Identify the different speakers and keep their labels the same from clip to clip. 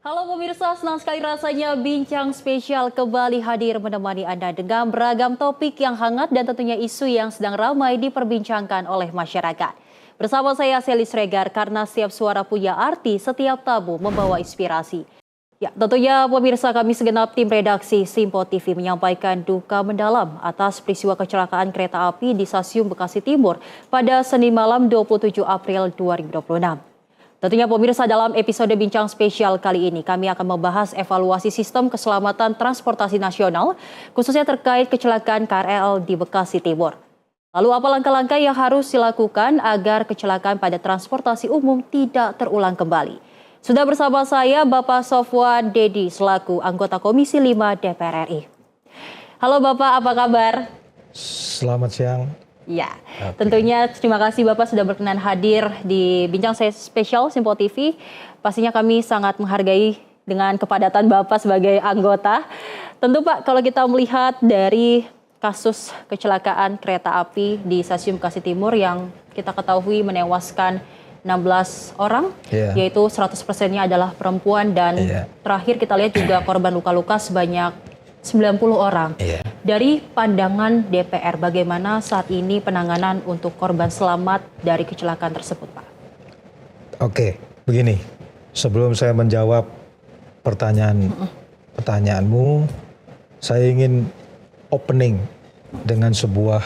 Speaker 1: Halo pemirsa, senang sekali rasanya Bincang Spesial kembali hadir menemani Anda dengan beragam topik yang hangat dan tentunya isu yang sedang ramai diperbincangkan oleh masyarakat. Bersama saya Selis Regar, karena setiap suara punya arti, setiap tamu membawa inspirasi. Ya, tentunya pemirsa, kami segenap tim redaksi Simpo TV menyampaikan duka mendalam atas peristiwa kecelakaan kereta api di Stasiun Bekasi Timur pada Senin malam 27 April 2026. Tentunya pemirsa, dalam episode Bincang Spesial kali ini kami akan membahas evaluasi sistem keselamatan transportasi nasional khususnya terkait kecelakaan KRL di Bekasi Timur. Lalu apa langkah-langkah yang harus dilakukan agar kecelakaan pada transportasi umum tidak terulang kembali? Sudah bersama saya Bapak Sofwan Dedi selaku anggota Komisi 5 DPR RI. Halo Bapak, apa kabar?
Speaker 2: Selamat siang.
Speaker 1: Ya, tentunya terima kasih Bapak sudah berkenan hadir di Bincang Spesial Simpo TV. Pastinya kami sangat menghargai dengan kepadatan Bapak sebagai anggota. Tentu Pak, kalau kita melihat dari kasus kecelakaan kereta api di Stasiun Bekasi Timur yang kita ketahui menewaskan 16 orang, yaitu 100%-nya adalah perempuan dan terakhir kita lihat juga korban luka-luka sebanyak 90 orang. Dari pandangan DPR, bagaimana saat ini penanganan untuk korban selamat dari kecelakaan tersebut, Pak?
Speaker 2: Oke, begini. Sebelum saya menjawab pertanyaanmu, saya ingin opening dengan sebuah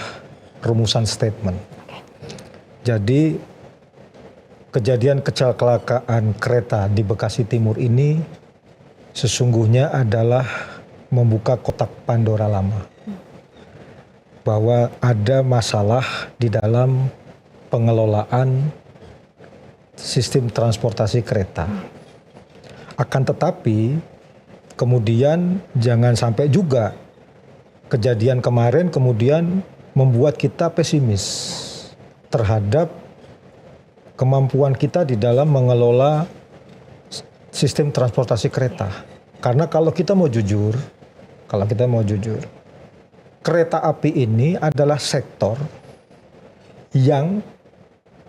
Speaker 2: rumusan statement. Jadi, kejadian kecelakaan kereta di Bekasi Timur ini sesungguhnya adalah membuka kotak Pandora lama, bahwa ada masalah di dalam pengelolaan sistem transportasi kereta. Akan tetapi kemudian jangan sampai juga kejadian kemarin kemudian membuat kita pesimis terhadap kemampuan kita di dalam mengelola sistem transportasi kereta. Karena kalau kita mau jujur, kereta api ini adalah sektor yang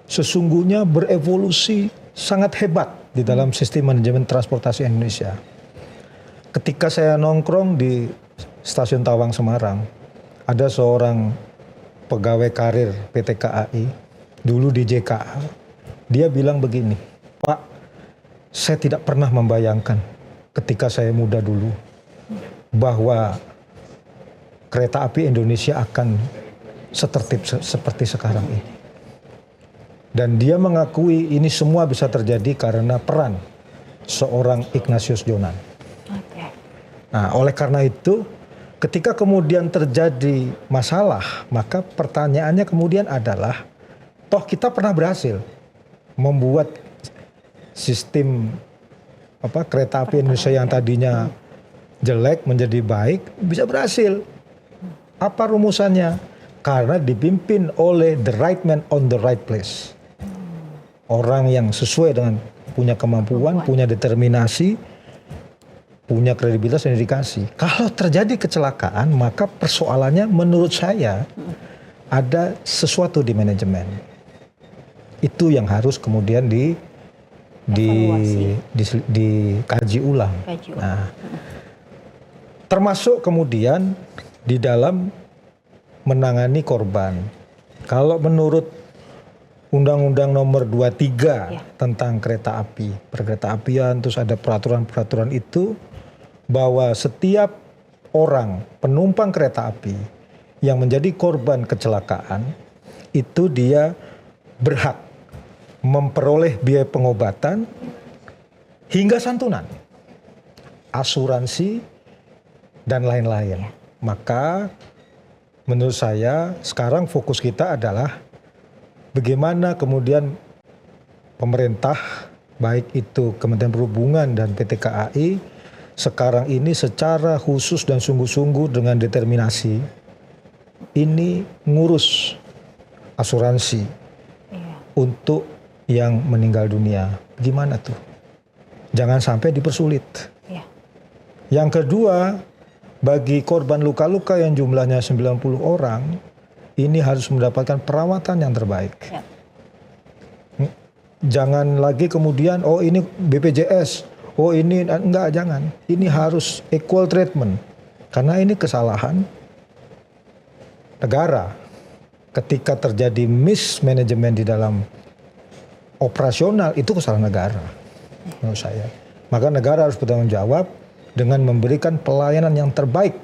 Speaker 2: sesungguhnya berevolusi sangat hebat di dalam sistem manajemen transportasi Indonesia. Ketika saya nongkrong di Stasiun Tawang Semarang, ada seorang pegawai karir PT KAI, dulu di JKA, dia bilang begini, "Pak, saya tidak pernah membayangkan ketika saya muda dulu bahwa kereta api Indonesia akan setertib seperti sekarang ini." Dan dia mengakui ini semua bisa terjadi karena peran seorang Ignatius Jonan. Nah, oleh karena itu, ketika kemudian terjadi masalah, maka pertanyaannya kemudian adalah, toh kita pernah berhasil membuat sistem kereta api Indonesia yang tadinya jelek menjadi baik, bisa berhasil. Apa rumusannya? Karena dipimpin oleh the right man on the right place. Orang yang sesuai dengan punya kemampuan, punya determinasi, punya kredibilitas dan dedikasi. Kalau terjadi kecelakaan, maka persoalannya menurut saya ada sesuatu di manajemen. Itu yang harus kemudian dikaji ulang. Nah, termasuk kemudian di dalam menangani korban. Kalau menurut Undang-Undang Nomor 23 tentang kereta api, perkereta apian, terus ada peraturan-peraturan itu, bahwa setiap orang penumpang kereta api yang menjadi korban kecelakaan itu dia berhak memperoleh biaya pengobatan hingga santunan, asuransi, dan lain-lain. Maka menurut saya sekarang fokus kita adalah bagaimana kemudian pemerintah, baik itu Kementerian Perhubungan dan PT KAI, sekarang ini secara khusus dan sungguh-sungguh dengan determinasi ini ngurus asuransi untuk yang meninggal dunia. Gimana tuh? Jangan sampai dipersulit. Yang kedua, bagi korban luka-luka yang jumlahnya 90 orang, ini harus mendapatkan perawatan yang terbaik. Jangan lagi kemudian, oh ini BPJS, oh ini enggak, jangan. Ini harus equal treatment. Karena ini kesalahan negara. Ketika terjadi mismanagement di dalam operasional, itu kesalahan negara menurut saya. Maka negara harus bertanggung jawab dengan memberikan pelayanan yang terbaik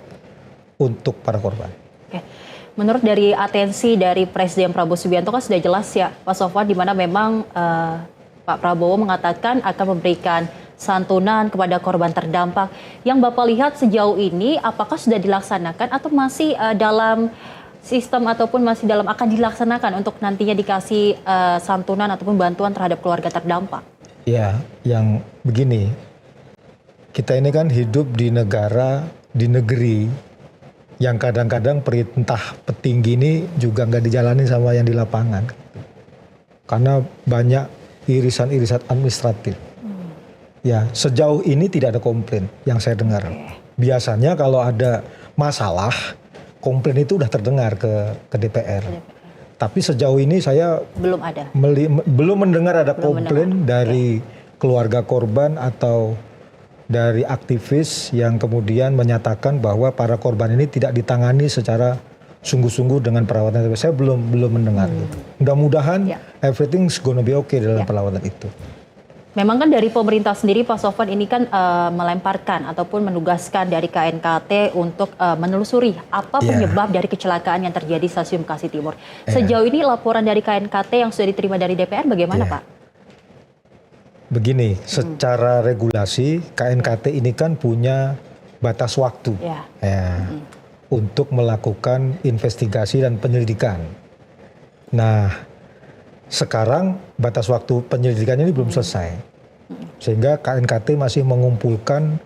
Speaker 2: untuk para korban.
Speaker 1: Oke. Menurut dari atensi dari Presiden Prabowo Subianto kan sudah jelas ya Pak Sofwan, di mana memang Pak Prabowo mengatakan akan memberikan santunan kepada korban terdampak. Yang Bapak lihat sejauh ini apakah sudah dilaksanakan atau masih dalam sistem ataupun masih dalam akan dilaksanakan untuk nantinya dikasih santunan ataupun bantuan terhadap keluarga terdampak?
Speaker 2: Ya, yang begini, kita ini kan hidup di negara, di negeri yang kadang-kadang perintah petinggi ini juga nggak dijalani sama yang di lapangan. Karena banyak irisan-irisan administratif. Ya, sejauh ini tidak ada komplain yang saya dengar. Biasanya kalau ada masalah, komplain itu udah terdengar ke DPR. Tapi sejauh ini saya belum mendengar ada komplain dari keluarga korban atau dari aktivis yang kemudian menyatakan bahwa para korban ini tidak ditangani secara sungguh-sungguh dengan perawatan. Saya belum mendengar. Mudah-mudahan everything's gonna be okay dalam perawatan itu.
Speaker 1: Memang kan dari pemerintah sendiri Pak Sofwan ini kan melemparkan ataupun menugaskan dari KNKT untuk menelusuri apa penyebab dari kecelakaan yang terjadi di Stasiun Bekasi Timur. Sejauh ini laporan dari KNKT yang sudah diterima dari DPR bagaimana Pak?
Speaker 2: Begini, secara regulasi KNKT ini kan punya batas waktu untuk melakukan investigasi dan penyelidikan. Nah, sekarang batas waktu penyelidikan ini belum selesai. Sehingga KNKT masih mengumpulkan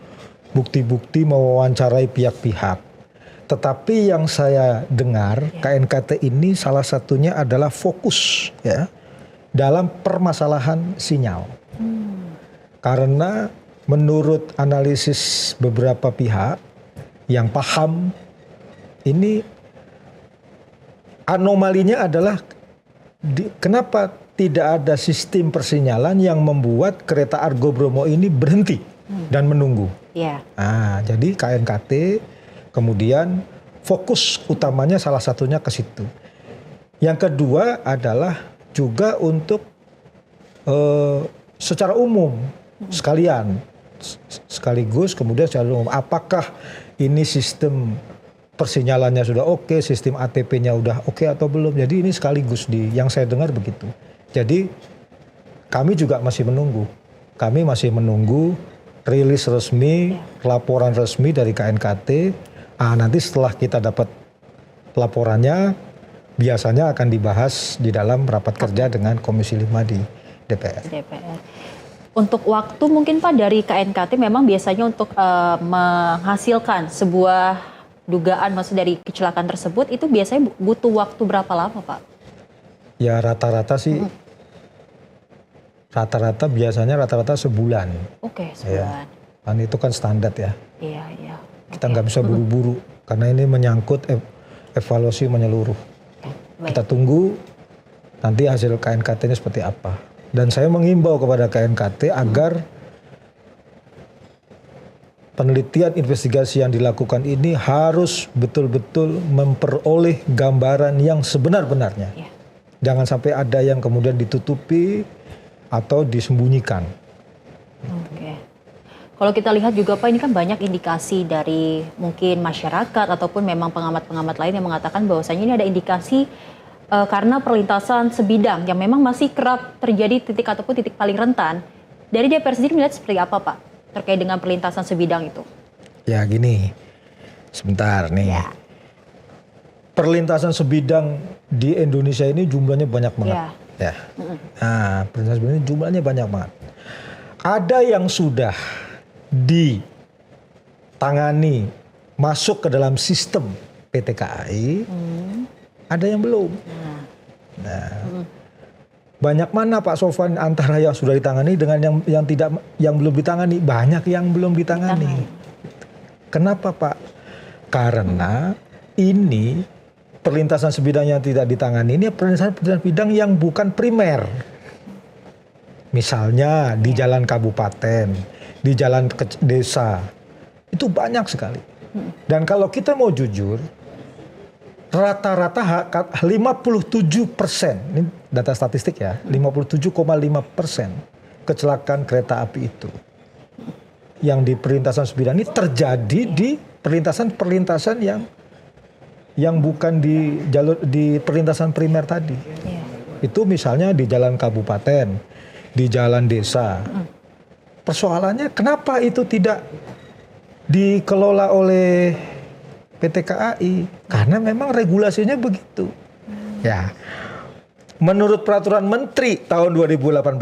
Speaker 2: bukti-bukti, mewawancarai pihak-pihak. Tetapi yang saya dengar KNKT ini salah satunya adalah fokus dalam permasalahan sinyal. Karena menurut analisis beberapa pihak yang paham, ini anomalinya adalah kenapa tidak ada sistem persinyalan yang membuat kereta Argo Bromo ini berhenti dan menunggu. Nah, jadi KNKT kemudian fokus utamanya salah satunya ke situ. Yang kedua adalah juga untuk secara umum sekaligus kemudian secara umum apakah ini sistem persinyalannya sudah oke, sistem ATP-nya udah oke atau belum. Jadi ini sekaligus yang saya dengar begitu. Jadi kami juga masih menunggu. Kami masih menunggu rilis resmi, laporan resmi dari KNKT. Nanti setelah kita dapat laporannya, biasanya akan dibahas di dalam rapat kerja dengan Komisi 5 di DPR.
Speaker 1: Untuk waktu mungkin Pak dari KNKT memang biasanya untuk menghasilkan sebuah dugaan maksud dari kecelakaan tersebut itu biasanya butuh waktu berapa lama Pak?
Speaker 2: Ya rata-rata sih, biasanya sebulan.
Speaker 1: Oke, sebulan.
Speaker 2: Kan itu kan standar ya.
Speaker 1: Iya.
Speaker 2: Kita nggak bisa buru-buru karena ini menyangkut evaluasi menyeluruh. Kita tunggu nanti hasil KNKT-nya seperti apa. Dan saya mengimbau kepada KNKT agar penelitian investigasi yang dilakukan ini harus betul-betul memperoleh gambaran yang sebenar-benarnya. Jangan sampai ada yang kemudian ditutupi atau disembunyikan.
Speaker 1: Oke. Kalau kita lihat juga Pak, ini kan banyak indikasi dari mungkin masyarakat ataupun memang pengamat-pengamat lain yang mengatakan bahwasanya ini ada indikasi karena perlintasan sebidang yang memang masih kerap terjadi titik ataupun titik paling rentan. Dari DPR sendiri melihat seperti apa Pak terkait dengan perlintasan sebidang itu?
Speaker 2: Ya gini, sebentar nih. Perlintasan sebidang di Indonesia ini jumlahnya banyak banget. Nah, perlintasan sebidang ini jumlahnya banyak banget. Ada yang sudah ditangani masuk ke dalam sistem PT KAI, ada yang belum. Banyak mana Pak Sofwan antara yang sudah ditangani dengan yang belum ditangani? Banyak yang belum ditangani. Kenapa Pak? Karena ini perlintasan sebidang yang tidak ditangani ini perlintasan bidang yang bukan primer. Misalnya di jalan kabupaten, di jalan desa, itu banyak sekali. Dan kalau kita mau jujur, rata-rata 57%, ini data statistik ya, 57,5% kecelakaan kereta api itu yang di perlintasan sebidang ini terjadi di perlintasan yang bukan di jalur di perlintasan primer tadi. Itu misalnya di jalan kabupaten, di jalan desa. Persoalannya kenapa itu tidak dikelola oleh PT KAI? Karena memang regulasinya begitu. Ya. Menurut peraturan Menteri tahun 2018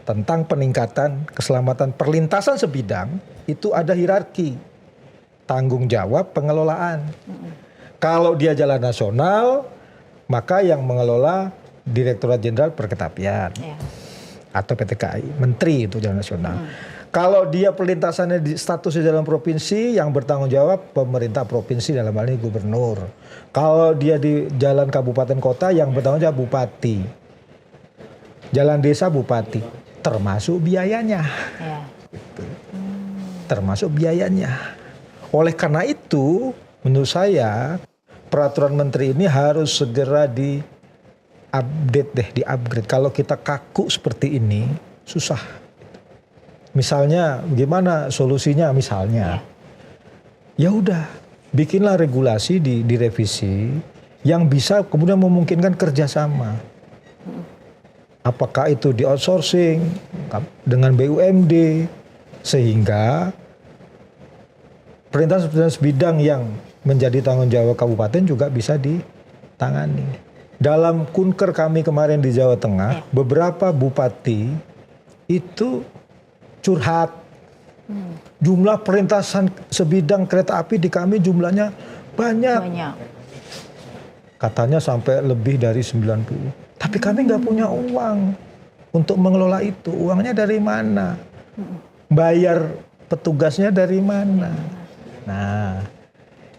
Speaker 2: tentang peningkatan keselamatan perlintasan sebidang, itu ada hierarki tanggung jawab pengelolaan. Kalau dia jalan nasional, maka yang mengelola Direktorat Jenderal Perkeretapian atau PT KAI, Menteri itu jalan nasional. Kalau dia perlintasannya di statusnya dalam provinsi, yang bertanggung jawab pemerintah provinsi, dalam hal ini gubernur. Kalau dia di jalan kabupaten kota, yang bertanggung jawab bupati. Jalan desa bupati, termasuk biayanya. Gitu. Termasuk biayanya. Oleh karena itu, menurut saya peraturan menteri ini harus segera di-upgrade. Kalau kita kaku seperti ini, susah. Misalnya gimana solusinya misalnya? Ya udah, bikinlah regulasi direvisi yang bisa kemudian memungkinkan kerjasama. Apakah itu di outsourcing dengan BUMD sehingga perlintasan sebidang yang menjadi tanggung jawab kabupaten juga bisa ditangani. Dalam kunker kami kemarin di Jawa Tengah, beberapa bupati itu curhat. Jumlah perlintasan sebidang kereta api di kami jumlahnya banyak. Katanya sampai lebih dari 90. Tapi kami nggak punya uang untuk mengelola itu. Uangnya dari mana? Bayar petugasnya dari mana? Nah,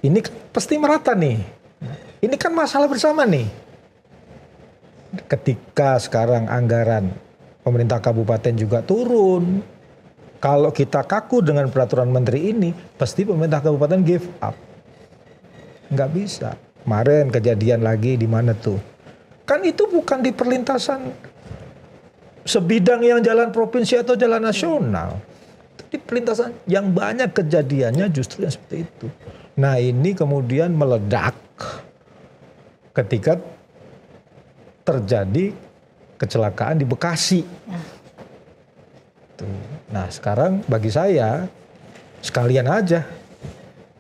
Speaker 2: ini pasti merata nih. Ini kan masalah bersama nih. Ketika sekarang anggaran pemerintah kabupaten juga turun. Kalau kita kaku dengan peraturan menteri ini, pasti pemerintah kabupaten give up. Nggak bisa. Kemarin kejadian lagi di mana tuh? Kan itu bukan di perlintasan sebidang yang jalan provinsi atau jalan nasional. Itu di perlintasan yang banyak kejadiannya justru yang seperti itu. Nah ini kemudian meledak ketika terjadi kecelakaan di Bekasi. Nah sekarang bagi saya sekalian aja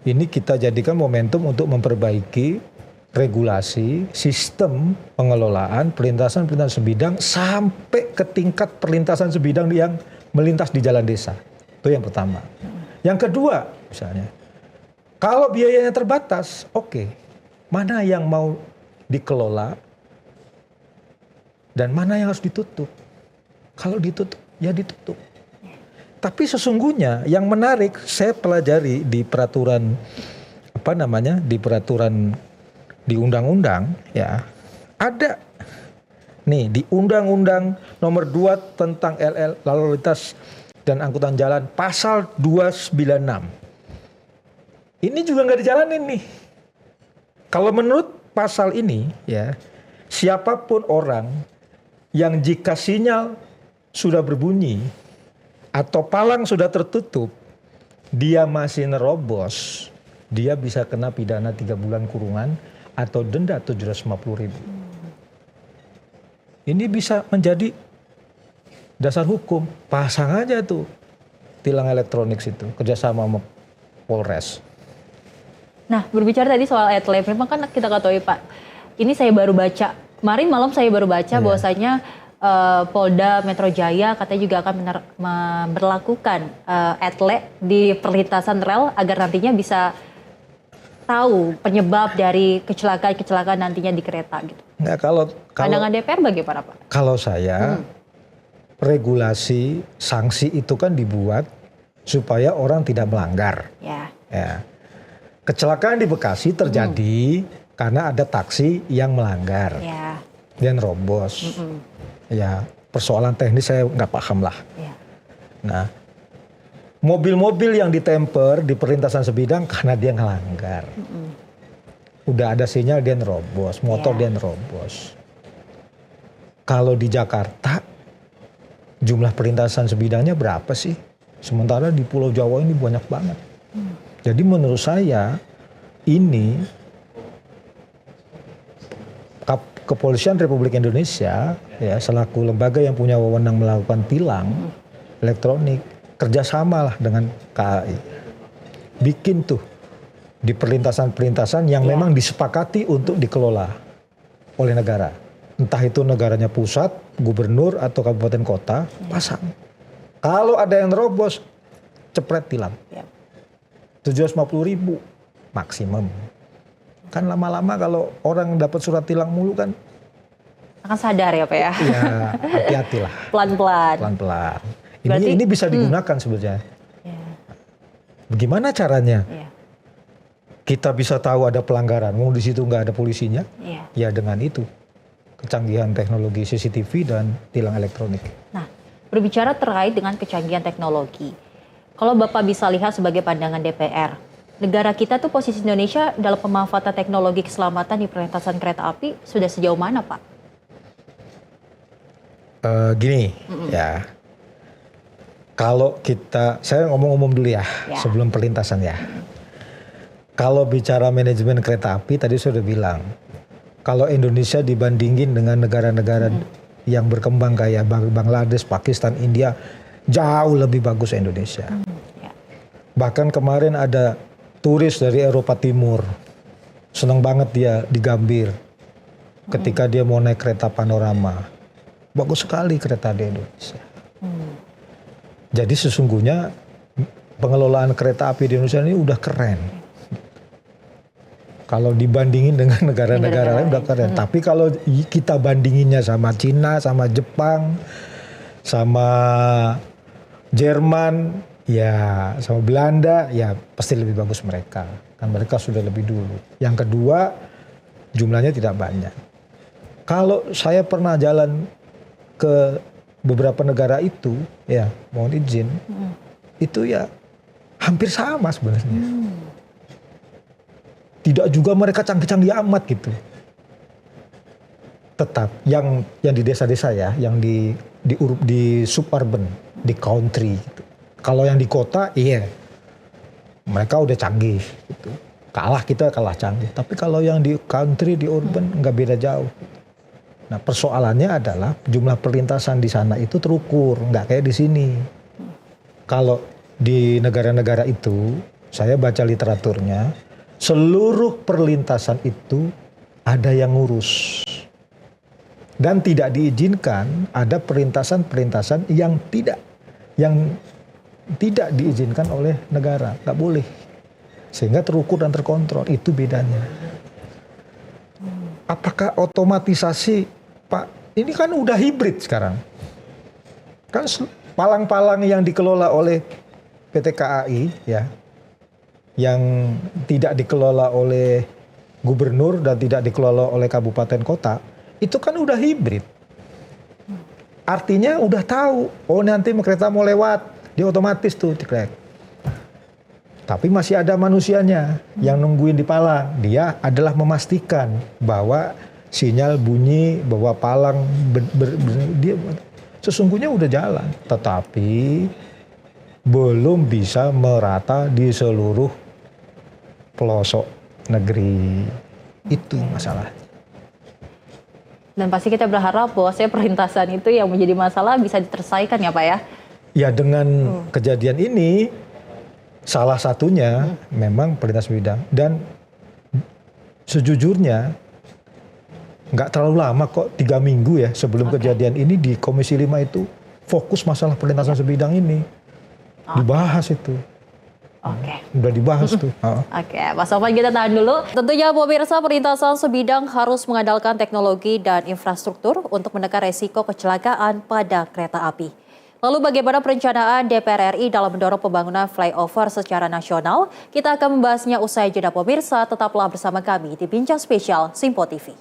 Speaker 2: ini kita jadikan momentum untuk memperbaiki regulasi sistem pengelolaan perlintasan sebidang sampai ke tingkat perlintasan sebidang yang melintas di jalan desa. Itu yang pertama. Yang kedua misalnya kalau biayanya terbatas, oke, mana yang mau dikelola dan mana yang harus ditutup. Kalau ditutup ya ditutup. Tapi sesungguhnya yang menarik saya pelajari di peraturan di undang-undang ya ada nih di Undang-Undang Nomor 2 tentang lalu lintas dan angkutan jalan pasal 296. Ini juga nggak dijalanin nih. Kalau menurut pasal ini ya siapapun orang yang jika sinyal sudah berbunyi atau palang sudah tertutup, dia masih nerobos, dia bisa kena pidana 3 bulan kurungan atau denda 750.000. Ini bisa menjadi dasar hukum. Pasang aja tuh tilang elektronik situ, kerjasama sama Polres.
Speaker 1: Nah, berbicara tadi soal etle, memang kan kita ketahui Pak, ini saya baru baca, kemarin malam saya baru baca bahwasanya Polda Metro Jaya katanya juga akan memperlakukan etle di perlintasan rel agar nantinya bisa tahu penyebab dari kecelakaan nantinya di kereta gitu.
Speaker 2: Nah, kalau
Speaker 1: pandangan DPR bagaimana Pak?
Speaker 2: Kalau saya regulasi sanksi itu kan dibuat supaya orang tidak melanggar. Ya. Kecelakaan di Bekasi terjadi karena ada taksi yang melanggar dan robos. Ya, persoalan teknis saya nggak paham lah.
Speaker 1: Ya.
Speaker 2: Nah, mobil-mobil yang ditemper di perlintasan sebidang karena dia ngelanggar. Udah ada sinyal dia nerobos, motor dia nerobos. Kalau di Jakarta jumlah perlintasan sebidangnya berapa sih? Sementara di Pulau Jawa ini banyak banget. Jadi menurut saya ini Kepolisian Republik Indonesia ya selaku lembaga yang punya wewenang melakukan tilang elektronik kerjasama lah dengan KAI. Bikin tuh di perlintasan-perlintasan yang memang disepakati untuk dikelola oleh negara. Entah itu negaranya pusat, gubernur atau kabupaten kota, pasang. Kalau ada yang nerobos, cepret tilang. 750.000 maksimum. Kan lama-lama kalau orang dapat surat tilang mulu kan.
Speaker 1: Akan sadar ya Pak ya?
Speaker 2: Iya, hati-hatilah.
Speaker 1: Pelan-pelan.
Speaker 2: Pelan-pelan.
Speaker 1: Berarti,
Speaker 2: ini bisa digunakan sebetulnya. Bagaimana caranya? Kita bisa tahu ada pelanggaran. Mau di situ nggak ada polisinya? Ya dengan itu. Kecanggihan teknologi CCTV dan tilang elektronik.
Speaker 1: Nah, berbicara terkait dengan kecanggihan teknologi. Kalau Bapak bisa lihat sebagai pandangan DPR, negara kita tuh posisi Indonesia dalam pemanfaatan teknologi keselamatan di perlintasan kereta api sudah sejauh mana, Pak?
Speaker 2: Ya. Kalau saya ngomong umum dulu ya, sebelum perlintasan ya. Kalau bicara manajemen kereta api, tadi saya sudah bilang, kalau Indonesia dibandingin dengan negara-negara yang berkembang kayak Bangladesh, Pakistan, India, jauh lebih bagus Indonesia. Bahkan kemarin ada turis dari Eropa Timur, senang banget dia di Gambir, ketika dia mau naik kereta panorama. Bagus sekali kereta di Indonesia. Jadi sesungguhnya pengelolaan kereta api di Indonesia ini udah keren. Kalau dibandingin dengan negara-negara lain udah keren. Tapi kalau kita bandinginnya sama Cina, sama Jepang, sama Jerman, ya sama Belanda, ya pasti lebih bagus mereka. Kan mereka sudah lebih dulu. Yang kedua, jumlahnya tidak banyak. Kalau saya pernah jalan ke beberapa negara itu, ya mohon izin, itu ya hampir sama sebenarnya. Tidak juga mereka canggih-canggih amat gitu. Tetap yang di desa-desa ya, yang di suburban, di country gitu. Kalau yang di kota, iya mereka udah canggih gitu. Kita kalah canggih. Tapi kalau yang di country, di urban nggak beda jauh. Nah persoalannya adalah jumlah perlintasan di sana itu terukur, nggak kayak di sini. Kalau di negara-negara itu, saya baca literaturnya, seluruh perlintasan itu ada yang ngurus. Dan tidak diizinkan ada perlintasan-perlintasan yang tidak diizinkan oleh negara, nggak boleh. Sehingga terukur dan terkontrol, itu bedanya. Apakah otomatisasi, Pak? Ini kan udah hibrid sekarang. Kan palang-palang yang dikelola oleh PT KAI ya, yang tidak dikelola oleh gubernur dan tidak dikelola oleh kabupaten kota, itu kan udah hibrid. Artinya udah tahu, oh nanti kereta mau lewat, dia otomatis tuh ceklek. Tapi masih ada manusianya yang nungguin di palang. Dia adalah memastikan bahwa sinyal bunyi, bahwa palang dia sesungguhnya udah jalan. Tetapi belum bisa merata di seluruh pelosok negeri. Itu masalah.
Speaker 1: Dan pasti kita berharap bahwa perlintasan itu yang menjadi masalah bisa diterselesaikan ya Pak ya?
Speaker 2: Ya dengan kejadian ini, salah satunya memang perlintasan bidang. Dan sejujurnya nggak terlalu lama kok, 3 minggu ya sebelum kejadian ini di Komisi 5 itu fokus masalah perlintasan sebidang ini. Dibahas itu. Udah dibahas tuh.
Speaker 1: Pak Sofan kita tahan dulu. Tentunya pemirsa, perlintasan sebidang harus mengandalkan teknologi dan infrastruktur untuk menekan resiko kecelakaan pada kereta api. Lalu bagaimana perencanaan DPR RI dalam mendorong pembangunan flyover secara nasional? Kita akan membahasnya usai jeda pemirsa. Tetaplah bersama kami di Bincang Spesial Simpo TV.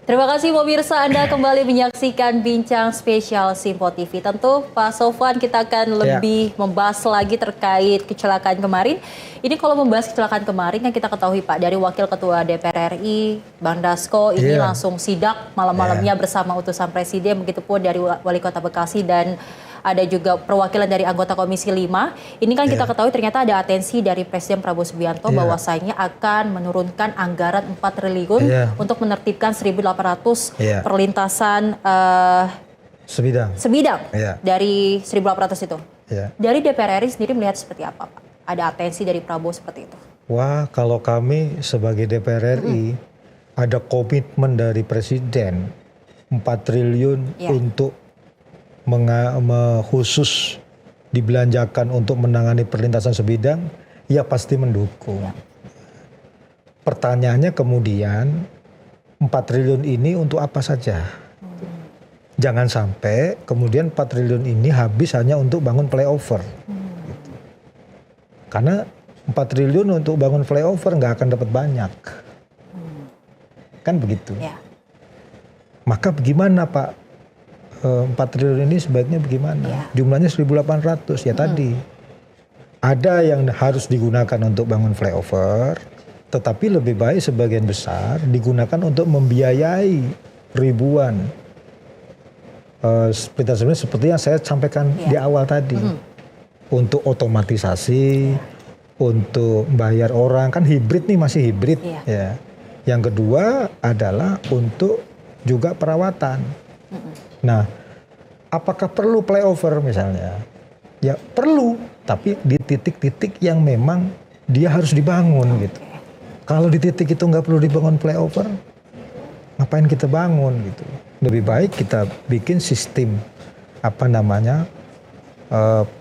Speaker 1: Terima kasih pemirsa, Anda kembali menyaksikan Bincang Spesial Simpo TV. Tentu Pak Sofwan, kita akan lebih membahas lagi terkait kecelakaan kemarin. Ini kalau membahas kecelakaan kemarin yang kita ketahui Pak, dari Wakil Ketua DPR RI, Bang Dasko, ini langsung sidak malam-malamnya bersama utusan Presiden, begitupun dari Wali Kota Bekasi dan ada juga perwakilan dari anggota Komisi 5. Ini kan kita ketahui ternyata ada atensi dari Presiden Prabowo Subianto bahwasanya akan menurunkan anggaran 4 triliun untuk menertibkan 1.800 perlintasan sebidang dari 1.800 itu. Dari DPR RI sendiri melihat seperti apa Pak? Ada atensi dari Prabowo seperti itu? Wah, kalau kami sebagai DPR RI ada komitmen dari Presiden 4 triliun untuk khusus dibelanjakan untuk menangani perlintasan sebidang, ya pasti mendukung. Pertanyaannya kemudian 4 triliun ini untuk apa saja? Jangan sampai kemudian 4 triliun ini habis hanya untuk bangun flyover. Karena 4 triliun untuk bangun flyover nggak akan dapat banyak. Kan begitu. Maka bagaimana Pak? 4 triliun ini sebaiknya bagaimana? Jumlahnya 1.800 ya tadi. Ada yang harus digunakan untuk bangun flyover, tetapi lebih baik sebagian besar digunakan untuk membiayai ribuan seperti yang saya sampaikan di awal tadi. Untuk otomatisasi, untuk bayar orang, kan hibrid nih, masih hibrid. Yang kedua adalah untuk juga perawatan. Nah, apakah perlu flyover misalnya? Ya perlu, tapi di titik-titik yang memang dia harus dibangun gitu. Kalau di titik itu nggak perlu dibangun flyover, ngapain kita bangun gitu? Lebih baik kita bikin sistem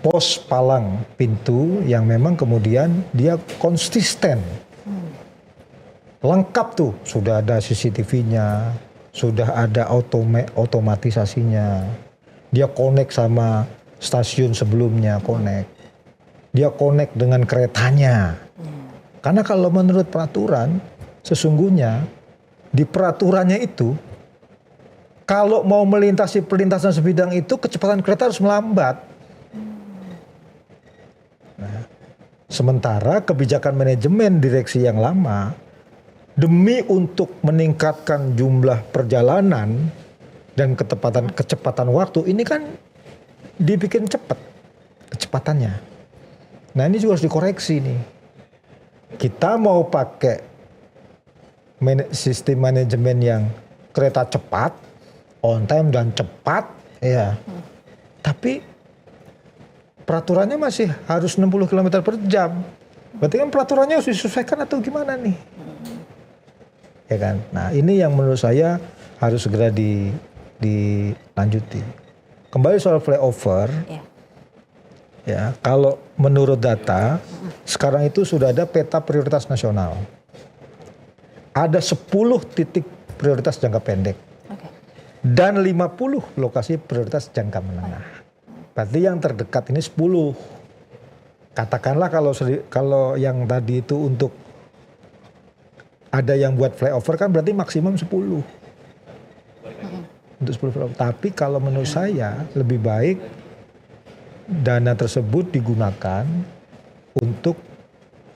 Speaker 1: pos palang pintu yang memang kemudian dia konsisten, lengkap tuh, sudah ada CCTV-nya. Sudah ada otomatisasinya. Dia connect sama stasiun sebelumnya, connect. Dia connect dengan keretanya. Karena kalau menurut peraturan, sesungguhnya di peraturannya itu, kalau mau melintasi perlintasan sebidang itu, kecepatan kereta harus melambat. Nah, sementara kebijakan manajemen direksi yang lama, demi untuk meningkatkan jumlah perjalanan dan kecepatan waktu, ini kan dibikin cepat kecepatannya. Nah ini juga harus dikoreksi nih. Kita mau pakai sistem manajemen yang kereta cepat, on time dan cepat, tapi peraturannya masih harus 60 km per jam. Berarti kan peraturannya harus disesuaikan atau gimana nih? Ya kan? Nah ini yang menurut saya harus segera dilanjuti. Kembali soal flyover, ya kalau menurut data sekarang itu sudah ada peta prioritas nasional. Ada 10 titik prioritas jangka pendek dan 50 lokasi prioritas jangka menengah. Berarti yang terdekat ini 10. Katakanlah kalau yang tadi itu untuk ada yang buat flyover kan berarti maksimum 10. Untuk 10 flyover. Tapi kalau menurut saya lebih baik dana tersebut digunakan untuk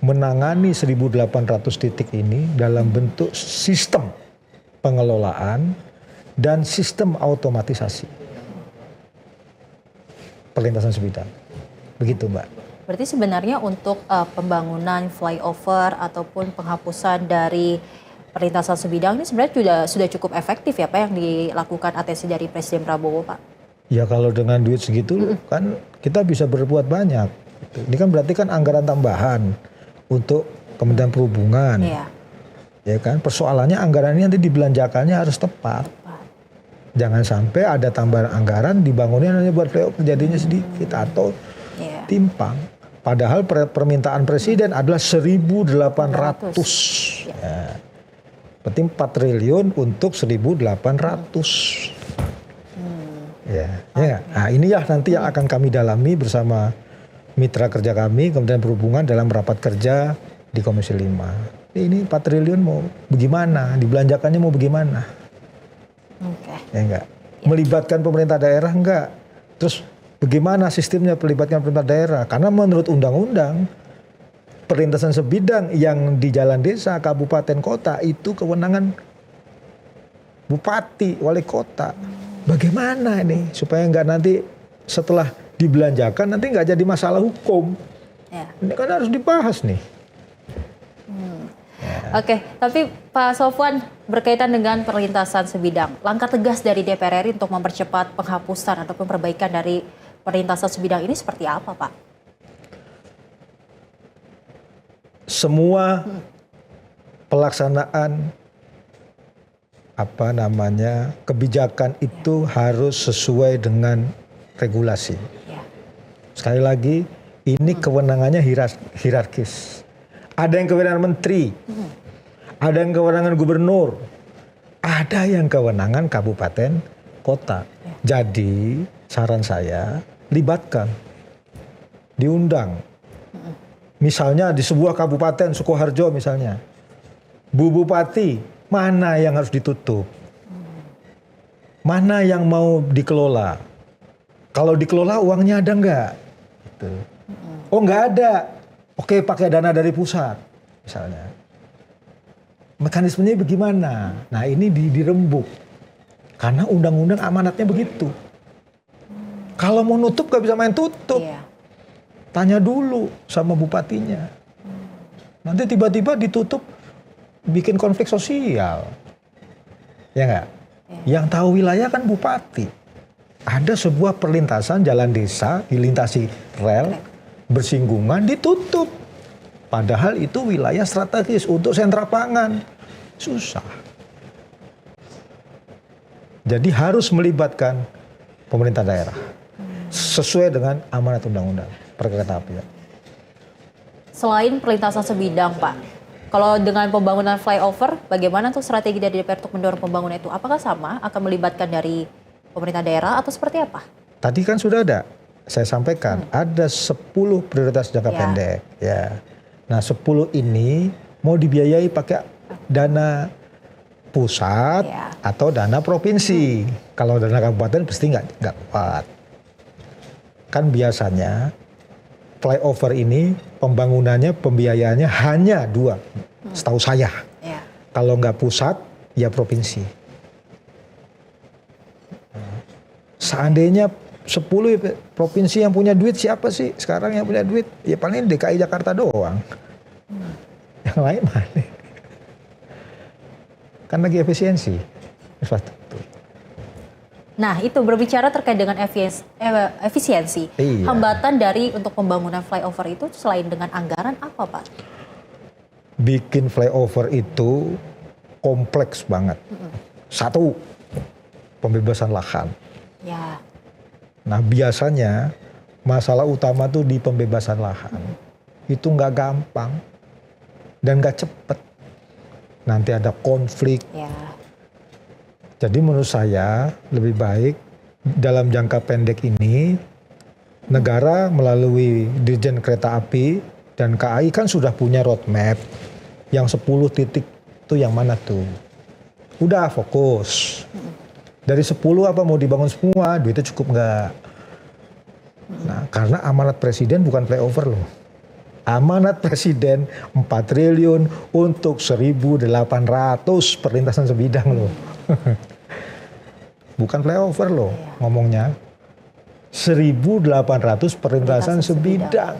Speaker 1: menangani 1.800 titik ini dalam bentuk sistem pengelolaan dan sistem automatisasi perlintasan sebidang. Begitu Mbak. Berarti sebenarnya untuk pembangunan flyover ataupun penghapusan dari perlintasan sebidang ini sebenarnya sudah cukup efektif ya Pak yang dilakukan atensi dari Presiden Prabowo Pak?
Speaker 2: Ya kalau dengan duit segitu kan kita bisa berbuat banyak. Ini kan berarti kan anggaran tambahan untuk Kementerian Perhubungan. Ya kan, persoalannya anggaran ini nanti dibelanjakannya harus tepat. Jangan sampai ada tambahan anggaran dibangunnya hanya buat flyover jadinya sedikit atau timpang. Padahal permintaan Presiden adalah 1.800. Ya. Berarti 4 triliun untuk 1.800. Ya. Nah ini ya nanti yang akan kami dalami bersama mitra kerja kami, Kementerian Perhubungan dalam rapat kerja di Komisi 5. Ini 4 triliun mau bagaimana, dibelanjakannya mau bagaimana. ya enggak. Melibatkan pemerintah daerah enggak. Terus bagaimana sistemnya melibatkan pemerintah daerah? Karena menurut undang-undang perlintasan sebidang yang di jalan desa, kabupaten, kota itu kewenangan bupati, wali kota. Bagaimana ini supaya enggak nanti setelah dibelanjakan nanti enggak jadi masalah hukum.
Speaker 1: Ya.
Speaker 2: Ini kan harus dibahas nih.
Speaker 1: Oke, tapi Pak Sofwan berkaitan dengan perlintasan sebidang, langkah tegas dari DPR RI untuk mempercepat penghapusan ataupun perbaikan dari perlintasan sebidang ini seperti apa, Pak?
Speaker 2: Semua pelaksanaan kebijakan itu harus sesuai dengan regulasi.
Speaker 1: Ya.
Speaker 2: Sekali lagi, ini kewenangannya hierarkis. Ada yang kewenangan menteri, ada yang kewenangan gubernur, ada yang kewenangan kabupaten, kota. Jadi saran saya libatkan, diundang. Misalnya di sebuah kabupaten Sukoharjo misalnya, Bu Bupati, mana yang harus ditutup? Mana yang mau dikelola? Kalau dikelola uangnya ada nggak? Gitu. Oh nggak ada. Oke, pakai dana dari pusat misalnya. Mekanismenya bagaimana? Nah ini dirembuk. Karena undang-undang amanatnya begitu. Kalau mau nutup gak bisa main tutup.
Speaker 1: Iya.
Speaker 2: Tanya dulu sama bupatinya. Nanti tiba-tiba ditutup bikin konflik sosial. Ya nggak?
Speaker 1: Iya.
Speaker 2: Yang tahu wilayah kan bupati. Ada sebuah perlintasan jalan desa dilintasi rel bersinggungan ditutup. Padahal itu wilayah strategis untuk sentra pangan. Susah. Jadi harus melibatkan pemerintah daerah. Sesuai dengan amanat undang-undang perkereta apian.
Speaker 1: Selain perlintasan sebidang, Pak, kalau dengan pembangunan flyover, bagaimana tuh strategi dari DPR untuk mendorong pembangunan itu? Apakah sama akan melibatkan dari pemerintah daerah atau seperti apa?
Speaker 2: Tadi kan sudah ada, saya sampaikan, ada 10 prioritas jangka pendek. Ya. Nah 10 ini mau dibiayai pakai dana pusat atau dana provinsi. Kalau dana kabupaten pasti nggak kuat. Kan biasanya flyover ini pembangunannya, pembiayaannya hanya 2, setahu saya.
Speaker 1: Ya.
Speaker 2: Kalau nggak pusat, ya provinsi. Seandainya 10 provinsi yang punya duit siapa sih sekarang yang punya duit? Ya paling DKI Jakarta doang. Yang lain mana? Kan lagi efisiensi.
Speaker 1: Nah itu berbicara terkait dengan efisiensi.
Speaker 2: Iya.
Speaker 1: Hambatan dari untuk pembangunan flyover itu selain dengan anggaran apa, Pak?
Speaker 2: Bikin flyover itu kompleks banget. Satu, pembebasan lahan.
Speaker 1: Ya.
Speaker 2: Nah biasanya masalah utama tuh di pembebasan lahan. Itu nggak gampang dan nggak cepet. Nanti ada konflik.
Speaker 1: Ya.
Speaker 2: Jadi menurut saya lebih baik dalam jangka pendek ini negara melalui Dirjen Kereta Api dan KAI kan sudah punya roadmap yang 10 titik itu yang mana tuh. Udah fokus. Dari 10 apa mau dibangun semua, duitnya cukup nggak? Nah, karena amanat presiden bukan flyover loh. Amanat presiden 4 triliun untuk 1.800 perlintasan sebidang loh. Bukan flyover loh ngomongnya. 1.800 perlintasan sebidang.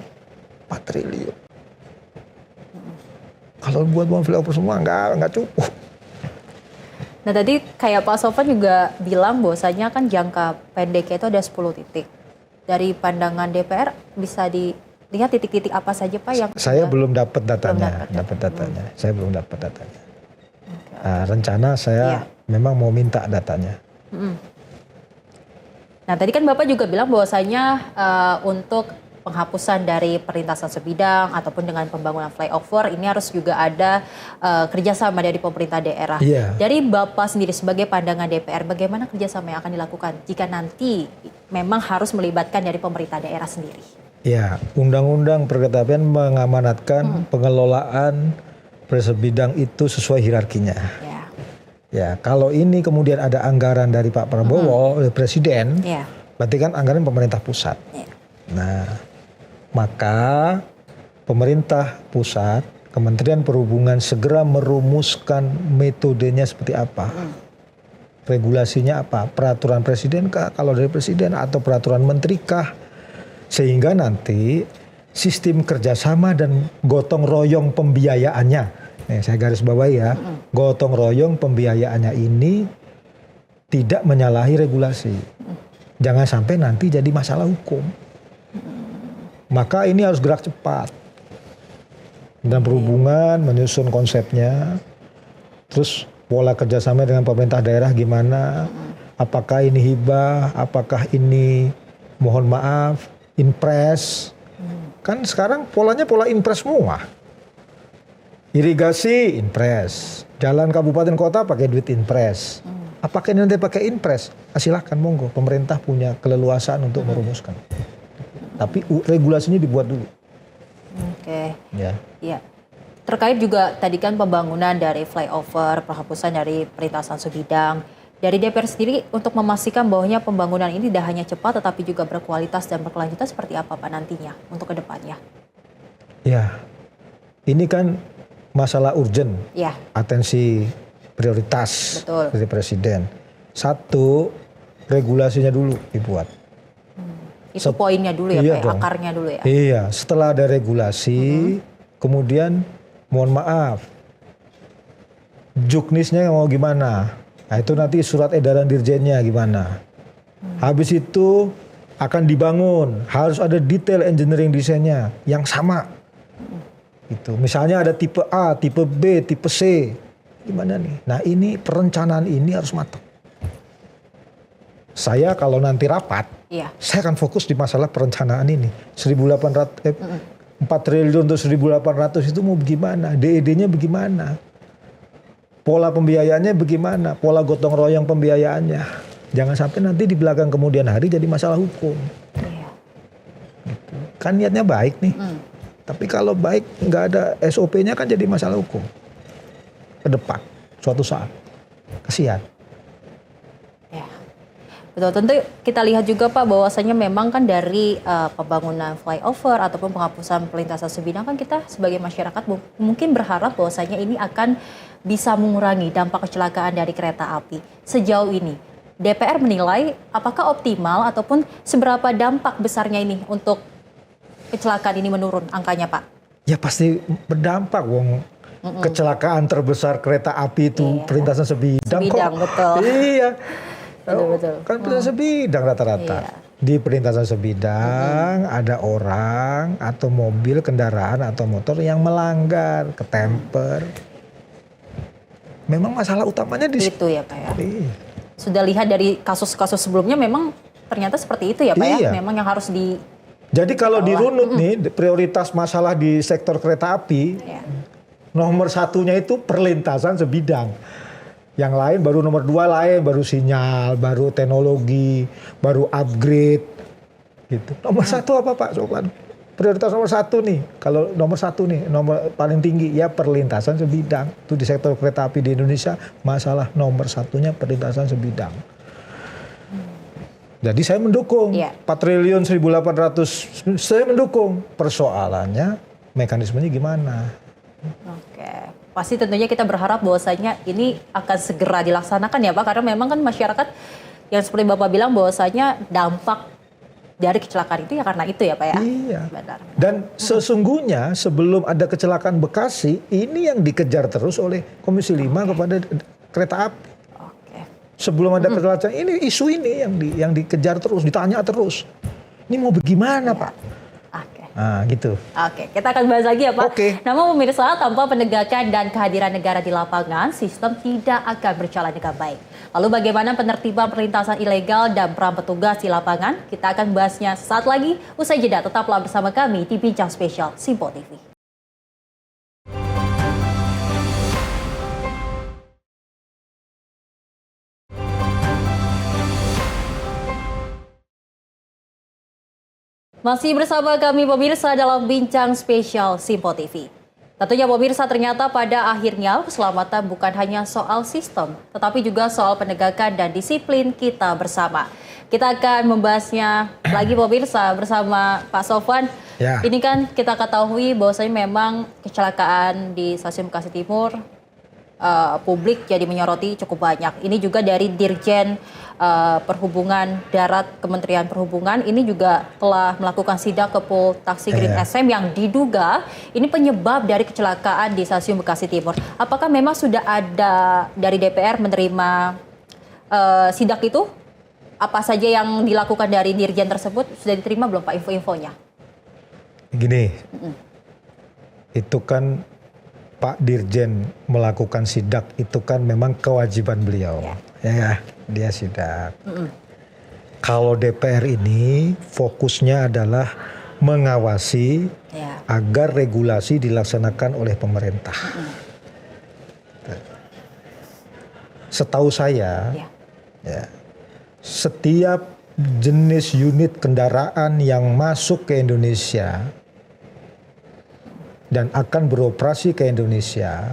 Speaker 2: 4 triliun. Kalau buat flyover semua nggak cukup.
Speaker 1: Nah tadi kayak Pak Sofwan juga bilang bahwasanya kan jangka pendeknya itu ada 10 titik. Dari pandangan DPR bisa dilihat titik-titik apa saja Pak yang...
Speaker 2: Saya belum dapat datanya. Saya belum dapat datanya. Nah, rencana saya memang mau minta datanya.
Speaker 1: Nah tadi kan Bapak juga bilang bahwasanya untuk penghapusan dari perlintasan sebidang ataupun dengan pembangunan flyover ini harus juga ada kerjasama dari pemerintah daerah. Dari Bapak sendiri sebagai pandangan DPR, bagaimana kerjasama yang akan dilakukan jika nanti memang harus melibatkan dari pemerintah daerah sendiri?
Speaker 2: Ya, Undang-Undang Perkeretaapian mengamanatkan pengelolaan sebidang itu sesuai hierarkinya. Ya, kalau ini kemudian ada anggaran dari Pak Prabowo, oleh Presiden,
Speaker 1: Ya.
Speaker 2: berarti kan anggaran pemerintah pusat.
Speaker 1: Ya.
Speaker 2: Nah, maka pemerintah pusat, Kementerian Perhubungan segera merumuskan metodenya seperti apa. Regulasinya apa? Peraturan presiden kah? Kalau dari presiden atau peraturan menteri kah? Sehingga nanti sistem kerjasama dan gotong royong pembiayaannya, nih saya garis bawahi ya, gotong royong pembiayaannya ini tidak menyalahi regulasi. Jangan sampai nanti jadi masalah hukum. Maka ini harus gerak cepat. Dan perhubungan menyusun konsepnya, terus pola kerjasama dengan pemerintah daerah gimana, apakah ini hibah, apakah ini mohon maaf, impres. Kan sekarang polanya pola impres semua. Irigasi, impres. Jalan kabupaten kota pakai duit impres. Apakah ini nanti pakai impres? Silahkan monggo, pemerintah punya keleluasaan untuk merumuskan. Tapi regulasinya dibuat dulu.
Speaker 1: Oke.
Speaker 2: Ya.
Speaker 1: Ya. Terkait juga tadi kan pembangunan dari flyover, penghapusan dari perlintasan sebidang. Dari DPR sendiri untuk memastikan bahwanya pembangunan ini tidak hanya cepat tetapi juga berkualitas dan berkelanjutan seperti apa Pak nantinya untuk kedepannya?
Speaker 2: Ya, ini kan masalah urgent,
Speaker 1: Ya.
Speaker 2: atensi prioritas
Speaker 1: Betul.
Speaker 2: dari Presiden. Satu, regulasinya dulu dibuat.
Speaker 1: Itu poinnya dulu ya
Speaker 2: Iya
Speaker 1: Pak,
Speaker 2: dong.
Speaker 1: akarnya dulu ya?
Speaker 2: Iya, setelah ada regulasi, kemudian mohon maaf, juknisnya mau gimana? Nah itu nanti surat edaran dirjennya gimana? Habis itu akan dibangun, harus ada detail engineering desainnya yang sama. Gitu. Misalnya ada tipe A, tipe B, tipe C. Gimana nih? Nah ini perencanaan ini harus matang. Saya kalau nanti rapat,
Speaker 1: Iya.
Speaker 2: saya akan fokus di masalah perencanaan ini. 4 triliun untuk 1.800 itu mau bagaimana? DED-nya bagaimana? Pola pembiayaannya bagaimana? Pola gotong royong pembiayaannya. Jangan sampai nanti di belakang kemudian hari jadi masalah hukum.
Speaker 1: Iya.
Speaker 2: Gitu. Kan niatnya baik nih. Tapi kalau baik nggak ada SOP-nya kan jadi masalah hukum. Ke depan, suatu saat. Kasihan.
Speaker 1: Ya. Betul, tentu kita lihat juga Pak bahwasanya memang kan dari pembangunan flyover ataupun penghapusan perlintasan sebidang kan kita sebagai masyarakat mungkin berharap bahwasanya ini akan bisa mengurangi dampak kecelakaan dari kereta api. Sejauh ini DPR menilai apakah optimal ataupun seberapa dampak besarnya ini untuk kecelakaan ini menurun angkanya Pak?
Speaker 2: Ya pasti berdampak wong. Kecelakaan terbesar kereta api itu
Speaker 1: Iya.
Speaker 2: perlintasan sebidang
Speaker 1: Sebidang,
Speaker 2: kok.
Speaker 1: betul.
Speaker 2: Iya.
Speaker 1: Betul.
Speaker 2: Kan perlintasan sebidang rata-rata.
Speaker 1: Iya.
Speaker 2: Di perlintasan sebidang ada orang atau mobil, kendaraan atau motor yang melanggar, ketemper. Memang masalah utamanya di situ.
Speaker 1: Itu ya Pak ya.
Speaker 2: Iya.
Speaker 1: Sudah lihat dari kasus-kasus sebelumnya memang ternyata seperti itu ya Pak ya.
Speaker 2: Iya.
Speaker 1: Memang yang harus di
Speaker 2: Jadi kalau dirunut nih prioritas masalah di sektor kereta api,
Speaker 1: ya.
Speaker 2: nomor satunya itu perlintasan sebidang. Yang lain baru nomor 2 lain, baru sinyal, baru teknologi, baru upgrade. Gitu. Nomor satu apa Pak Sofwan? Prioritas nomor satu nih, kalau nomor satu nih, nomor paling tinggi ya perlintasan sebidang. Itu di sektor kereta api di Indonesia, masalah nomor satunya perlintasan sebidang. Jadi saya mendukung,
Speaker 1: Iya.
Speaker 2: 4 triliun 1.800, saya mendukung. Persoalannya mekanismenya gimana?
Speaker 1: Oke, pasti tentunya kita berharap bahwasanya ini akan segera dilaksanakan ya Pak, karena memang kan masyarakat yang seperti Bapak bilang bahwasanya dampak dari kecelakaan itu ya karena itu ya Pak ya.
Speaker 2: Iya.
Speaker 1: Benar.
Speaker 2: Dan sesungguhnya sebelum ada kecelakaan Bekasi, ini yang dikejar terus oleh Komisi 5 kepada kereta api.
Speaker 1: Oke.
Speaker 2: Sebelum ada kecelakaan ini, isu ini yang dikejar terus, ditanya terus. Ini mau bagaimana Pak?
Speaker 1: Oke.
Speaker 2: Nah gitu.
Speaker 1: Oke, kita akan bahas lagi ya Pak.
Speaker 2: Oke.
Speaker 1: Namun pemirsa, tanpa penegakan dan kehadiran negara di lapangan, sistem tidak akan berjalan dengan baik. Lalu bagaimana penertiban perlintasan ilegal dan peran petugas di lapangan? Kita akan bahasnya saat lagi. Usai jeda, tetaplah bersama kami di Bincang Spesial Simpo TV. Masih bersama kami pemirsa dalam Bincang Spesial Simpo TV. Tentunya pemirsa, ternyata pada akhirnya keselamatan bukan hanya soal sistem, tetapi juga soal penegakan dan disiplin kita bersama. Kita akan membahasnya lagi pemirsa bersama Pak Sofwan.
Speaker 2: Ya.
Speaker 1: Ini kan kita ketahui bahwasanya memang kecelakaan di Stasiun Bekasi Timur publik jadi menyoroti cukup banyak. Ini juga dari Dirjen Perhubungan Darat Kementerian Perhubungan ini juga telah melakukan sidak ke Pol Taksi Green SM yang diduga ini penyebab dari kecelakaan di Stasiun Bekasi Timur. Apakah memang sudah ada dari DPR menerima sidak itu? Apa saja yang dilakukan dari Dirjen tersebut? Sudah diterima belum Pak info-infonya?
Speaker 2: Gini, itu kan Pak Dirjen melakukan sidak itu kan memang kewajiban beliau, ya dia sidak. Kalau DPR ini fokusnya adalah mengawasi agar regulasi dilaksanakan oleh pemerintah. Setahu saya, setiap jenis unit kendaraan yang masuk ke Indonesia dan akan beroperasi ke Indonesia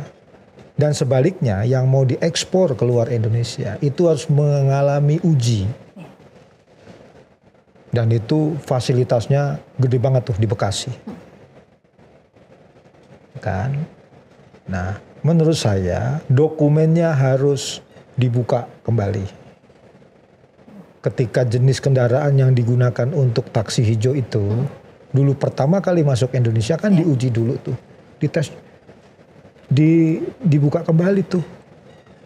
Speaker 2: dan sebaliknya yang mau diekspor keluar Indonesia itu harus mengalami uji. Dan itu fasilitasnya gede banget tuh di Bekasi. Kan? Nah, menurut saya dokumennya harus dibuka kembali. Ketika jenis kendaraan yang digunakan untuk taksi hijau itu dulu pertama kali masuk Indonesia kan diuji dulu tuh, dites, dibuka kembali tuh.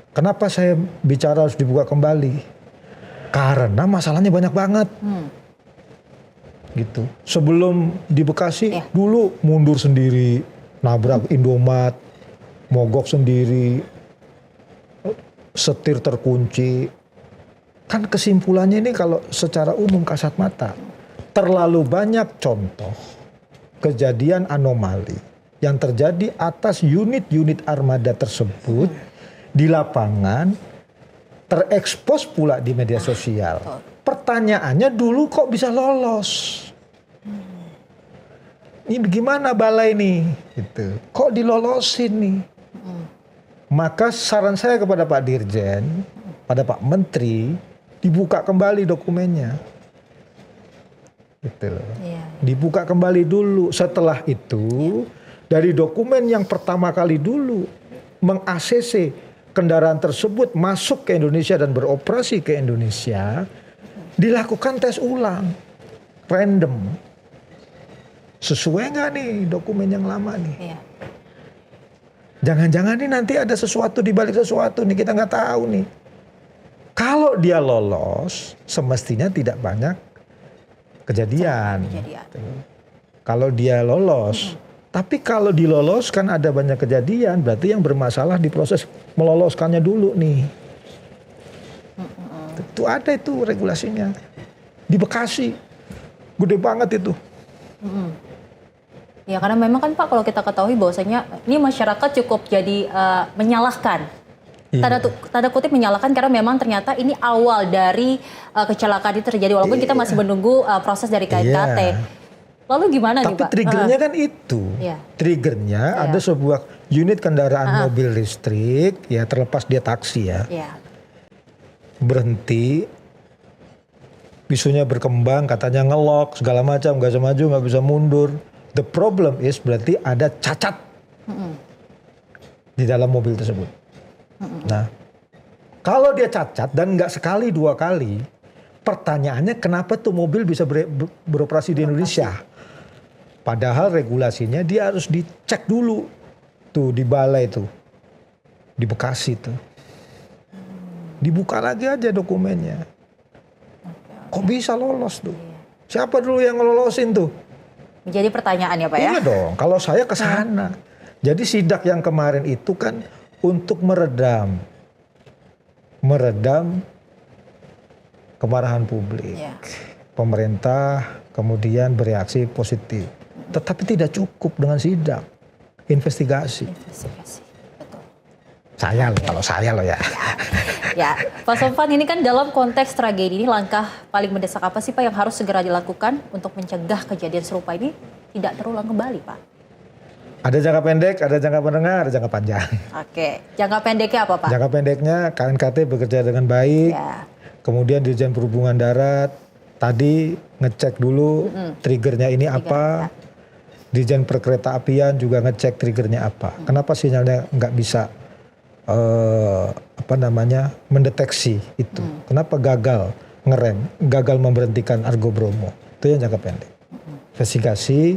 Speaker 2: Kenapa saya bicara harus dibuka kembali? Karena masalahnya banyak banget. Gitu. Sebelum di Bekasi dulu mundur sendiri, nabrak Indomaret, mogok sendiri, setir terkunci. Kan kesimpulannya ini kalau secara umum kasat mata, terlalu banyak contoh kejadian anomali yang terjadi atas unit-unit armada tersebut di lapangan, terekspos pula di media sosial. Pertanyaannya dulu kok bisa lolos? Ini gimana balai nih? Gitu. Kok dilolosin nih? Maka saran saya kepada Pak Dirjen, pada Pak Menteri, dibuka kembali dokumennya. Gitu. Dibuka kembali dulu. Setelah itu, dari dokumen yang pertama kali dulu meng-ACC kendaraan tersebut masuk ke Indonesia dan beroperasi ke Indonesia, dilakukan tes ulang, random. Sesuai nggak nih dokumen yang lama nih? Jangan-jangan nih nanti ada sesuatu di balik sesuatu nih, kita nggak tahu nih. Kalau dia lolos, semestinya tidak banyak kejadian. Kalau dia lolos, tapi kalau diloloskan ada banyak kejadian, berarti yang bermasalah di proses meloloskannya dulu nih. Itu ada itu regulasinya. Di Bekasi, gede banget itu.
Speaker 1: Ya karena memang kan Pak, kalau kita ketahui bahwasanya ini masyarakat cukup jadi menyalahkan. Tanda kutip menyalahkan karena memang ternyata ini awal dari kecelakaan itu terjadi walaupun kita masih menunggu proses dari KNKT. Lalu gimana nih Pak?
Speaker 2: Tapi triggernya kan itu. Triggernya ada sebuah unit kendaraan mobil listrik, ya terlepas dia taksi ya. Berhenti, isunya berkembang, katanya ngelok segala macam, nggak bisa maju, nggak bisa mundur. The problem is berarti ada cacat di dalam mobil tersebut. Nah, kalau dia cacat dan nggak sekali dua kali, pertanyaannya kenapa tuh mobil bisa beroperasi di Indonesia? Padahal regulasinya dia harus dicek dulu tuh di balai tuh, di Bekasi tuh. Dibuka lagi aja dokumennya. Kok bisa lolos tuh? Siapa dulu yang ngelolosin tuh?
Speaker 1: Menjadi pertanyaan ya Pak ya?
Speaker 2: Iya dong, kalau saya ke sana. Jadi sidak yang kemarin itu kan untuk meredam kemarahan publik. Pemerintah kemudian bereaksi positif. Tetapi tidak cukup dengan sidak. Investigasi.
Speaker 1: Betul.
Speaker 2: Kalau saya loh ya.
Speaker 1: Ya, Pak Sofwan, ini kan dalam konteks tragedi ini langkah paling mendesak apa sih Pak yang harus segera dilakukan untuk mencegah kejadian serupa ini tidak terulang kembali Pak?
Speaker 2: Ada jangka pendek, ada jangka menengah, ada jangka panjang.
Speaker 1: Oke, jangka pendeknya apa Pak?
Speaker 2: Jangka pendeknya KNKT bekerja dengan baik.
Speaker 1: Ya.
Speaker 2: Kemudian Dirjen Perhubungan Darat tadi ngecek dulu triggernya ini apa. Dirjen Perkereta-apian juga ngecek triggernya apa. Kenapa sinyalnya nggak bisa mendeteksi itu? Kenapa gagal ngerem, gagal memberhentikan Argo Bromo? Itu yang jangka pendek. Investigasi.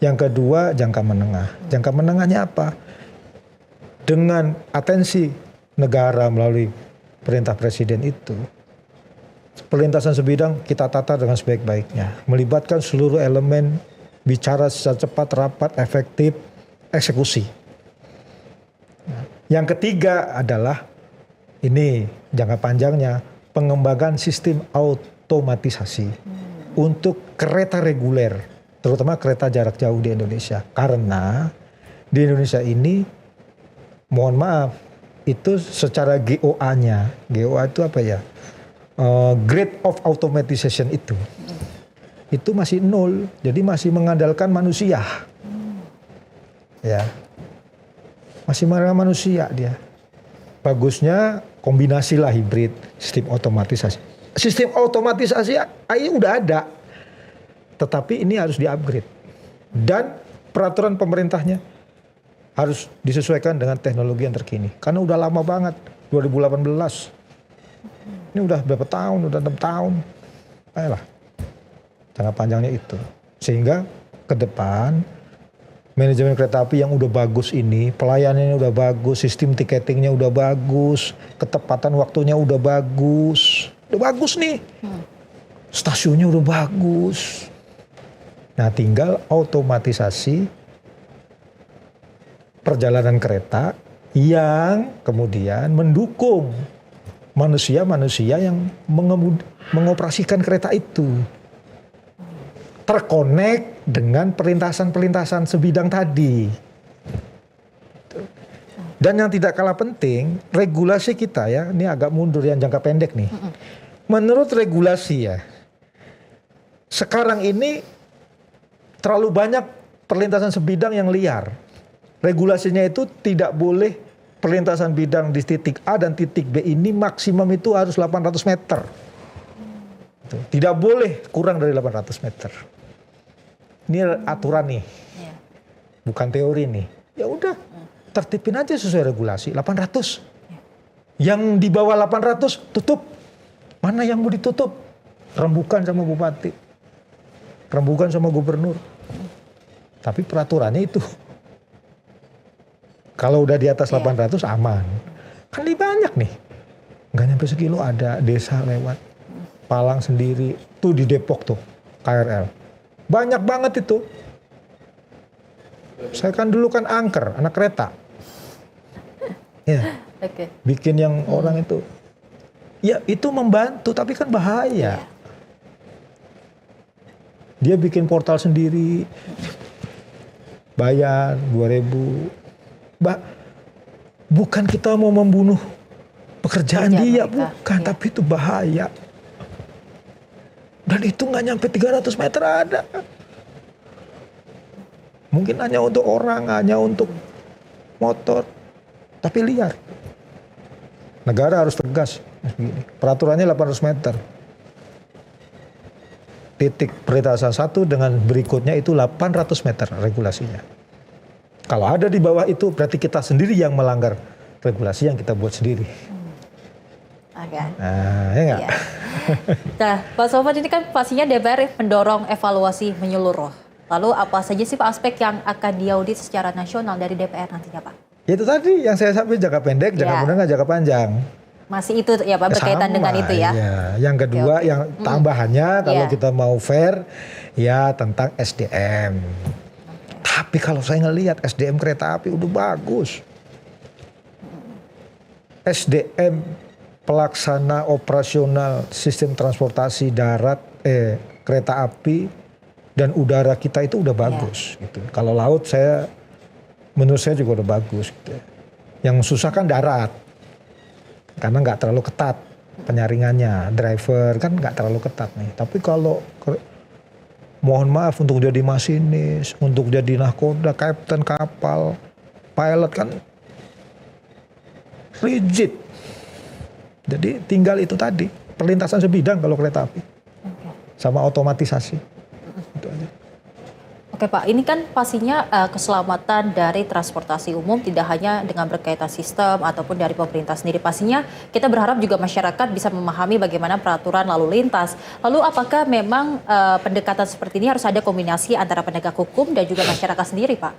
Speaker 2: Yang kedua jangka menengah. Jangka menengahnya apa? Dengan atensi negara melalui perintah presiden itu, perlintasan sebidang kita tata dengan sebaik-baiknya, melibatkan seluruh elemen, bicara secara cepat, rapat, efektif, eksekusi. Yang ketiga adalah ini jangka panjangnya, pengembangan sistem otomatisasi untuk kereta reguler, terutama kereta jarak jauh di Indonesia. Karena di Indonesia ini, mohon maaf, itu secara GOA-nya, GOA itu apa ya? Grade of automatization itu masih nol, jadi masih mengandalkan manusia. Ya, masih mengandalkan manusia dia. Bagusnya kombinasi lah hibrid, sistem otomatisasi. Sistem otomatisasi udah ada. Tetapi ini harus di-upgrade. Dan peraturan pemerintahnya harus disesuaikan dengan teknologi yang terkini. Karena udah lama banget, 2018. Ini udah berapa tahun, udah 6 tahun. Ayolah, jangka panjangnya itu. Sehingga ke depan, manajemen kereta api yang udah bagus ini, pelayanannya udah bagus, sistem tiketingnya udah bagus, ketepatan waktunya udah bagus. Udah bagus nih. Stasiunnya udah bagus. Nah, tinggal otomatisasi perjalanan kereta yang kemudian mendukung manusia-manusia yang mengoperasikan kereta itu. Terkonek dengan perlintasan-perlintasan sebidang tadi. Dan yang tidak kalah penting, regulasi kita ya, ini agak mundur yang jangka pendek nih. Menurut regulasi ya, sekarang ini terlalu banyak perlintasan sebidang yang liar. Regulasinya itu tidak boleh perlintasan bidang di titik A dan titik B ini maksimum itu harus 800 meter. Tidak boleh kurang dari 800 meter. Ini aturan nih. Bukan teori nih. Ya udah, tertipin aja sesuai regulasi 800. Yang di bawah 800 tutup. Mana yang mau ditutup? Rembukan sama bupati. Rembukan sama gubernur. Tapi peraturannya itu. Kalau udah di atas 800 aman. Kan lebih banyak nih. Nggak nyampe sekilo ada desa lewat. Palang sendiri. Tuh di Depok tuh. KRL. Banyak banget itu. Saya kan dulu kan angker, anak kereta. Ya. Bikin yang orang itu. Ya itu membantu tapi kan bahaya. Dia bikin portal sendiri. Bayar 2.000. Bukan kita mau membunuh pekerjaan dia, bukan. Iya. Tapi itu bahaya. Dan itu nggak nyampe 300 meter ada. Mungkin hanya untuk orang, hanya untuk motor. Tapi liar. Negara harus tegas. Peraturannya 800 meter. Titik perlintasan satu dengan berikutnya itu 800 meter regulasinya. Kalau ada di bawah itu berarti kita sendiri yang melanggar regulasi yang kita buat sendiri. Nah, ya nggak?
Speaker 1: Iya. Nah, Pak Sofwan, ini kan pastinya DPR mendorong evaluasi menyeluruh. Lalu apa saja sih Pak aspek yang akan diaudit secara nasional dari DPR nantinya Pak?
Speaker 2: Itu tadi yang saya sampaikan, jangka pendek, jangka menengah, jangka panjang.
Speaker 1: Masih itu ya Pak, berkaitan dengan itu ya?
Speaker 2: Iya. Yang kedua, yang tambahannya kalau kita mau fair, ya tentang SDM. Tapi kalau saya ngelihat SDM kereta api udah bagus. SDM pelaksana operasional sistem transportasi darat, kereta api dan udara kita itu udah bagus. Gitu. Kalau laut menurut saya juga udah bagus. Gitu. Yang susah kan darat, karena nggak terlalu ketat penyaringannya, driver kan nggak terlalu ketat nih. Tapi kalau mohon maaf untuk jadi masinis, untuk jadi nahkoda, kapten kapal, pilot kan rigid. Jadi tinggal itu tadi, perlintasan sebidang kalau kereta api. Sama otomatisasi. Itu aja.
Speaker 1: Oke Pak, ini kan pastinya keselamatan dari transportasi umum tidak hanya dengan berkaitan sistem ataupun dari pemerintah sendiri. Pastinya kita berharap juga masyarakat bisa memahami bagaimana peraturan lalu lintas. Lalu apakah memang pendekatan seperti ini harus ada kombinasi antara penegak hukum dan juga masyarakat sendiri Pak?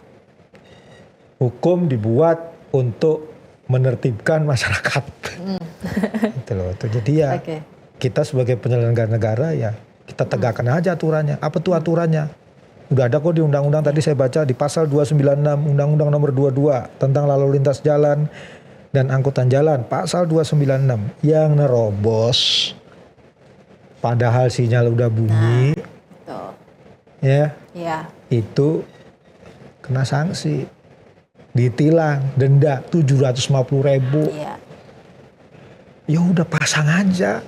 Speaker 2: Hukum dibuat untuk menertibkan masyarakat. Gitu loh. Jadi ya kita sebagai penyelenggara negara ya kita tegakkan aja aturannya. Apa tuh aturannya? Udah ada kok di undang-undang tadi saya baca di pasal 296 Undang-Undang nomor 22 tentang lalu lintas jalan dan angkutan jalan. Pasal 296 yang nerobos padahal sinyal udah bunyi. Ya. Itu kena sanksi. Ditilang denda 750.000. Ya udah pasang aja.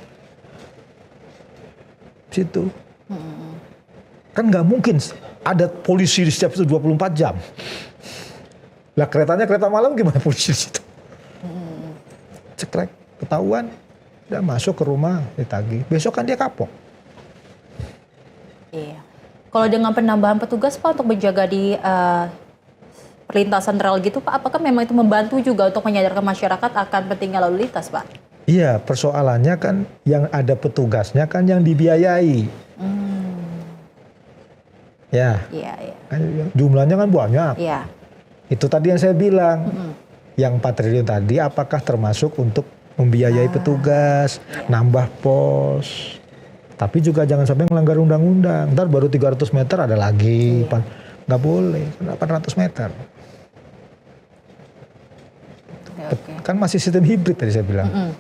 Speaker 2: Situ. Kan nggak mungkin ada polisi di setiap itu 24 jam. Lah keretanya kereta malam gimana polisi di situ? Cekrek, ketahuan, udah masuk ke rumah, ditagih. Besok kan dia kapok.
Speaker 1: Iya. Kalau dengan penambahan petugas Pak untuk menjaga di perlintasan rel gitu Pak, apakah memang itu membantu juga untuk menyadarkan masyarakat akan pentingnya lalu lintas Pak?
Speaker 2: Iya, persoalannya kan yang ada petugasnya kan yang dibiayai. Ya, kan jumlahnya kan banyak. Itu tadi yang saya bilang, yang 4 triliun tadi apakah termasuk untuk membiayai petugas, nambah pos. Tapi juga jangan sampai melanggar undang-undang. Ntar baru 300 meter ada lagi, nggak boleh, 800 meter. Kan masih sistem hibrid tadi saya bilang.